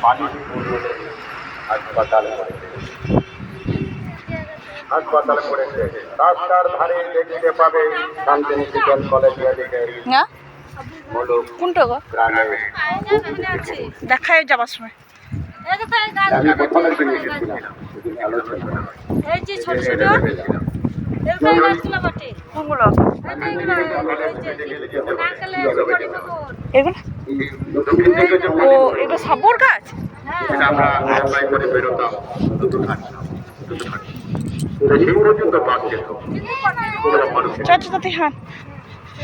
পানি হাসপাতালে পড়েছে। রাস্তার ধারে দেখতে পাবে শান্তিনিকেতন কলেজ মেডিকেল কোনটা গো দেখায় যাবার সময় আমি প্রথমে গিয়েছিলাম এই যে ছোট ছোট কোনগুলো এগুলো ও এগুলো সাবর গাছ আমরা অ্যাপ্লাই করে বেরোতাম সেই পর্যন্ত বাদ যেত। চাচা তাতে হ্যাঁ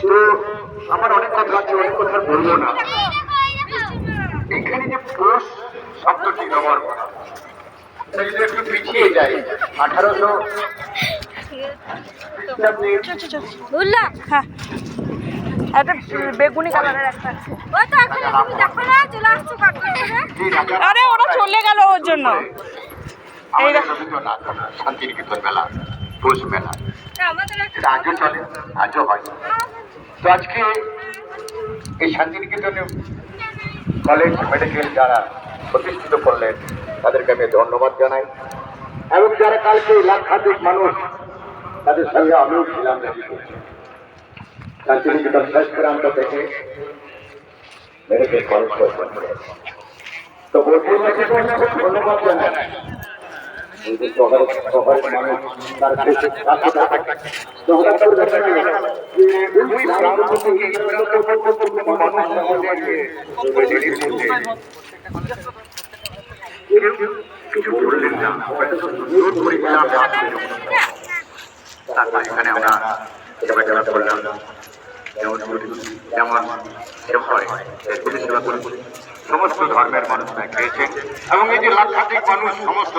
তো আমার অনেক কথা আছে, অনেক কথা বলবো না। এখানে যে পোষ শব্দটি ব্যবহার করা সেটা একটু পিছিয়ে যায় 1800 বুঝলাম হ্যাঁ একটা বেগুনি কালারের একটা আছে ওই তো এখন তুমি দেখো না চলে আসছো কাটতে আরে ওরা চলে গেল ওর জন্য এই দেখো শান্তিনিকেতন মেলা, পৌষ মেলা আমাদের এটা আজও চলে, আজও হয়। তো আজকে এই শান্তিনিকেতনে কলেজ মেডিকেল যারা প্রতিষ্ঠিত করলেন তাদেরকে আমি ধন্যবাদ জানাই, এবং যারা কালকে লাক্ষাধিক মানুষ তাদের সঙ্গে আমিও ছিলাম শান্তিনিকেতন শেষ প্রান্ত থেকে মেডিকেল কলেজ পর্যন্ত। তো ধন্যবাদ জানাই শহরের মানুষ তার কিছু বললেন না, তারপর এখানে আমরা সেবা করলাম যেমন হয় সেবা করুন। সমস্ত ধর্মের মানুষরা খেয়েছেন এবং এই যে লাক্ষাধিক মানুষ সমস্ত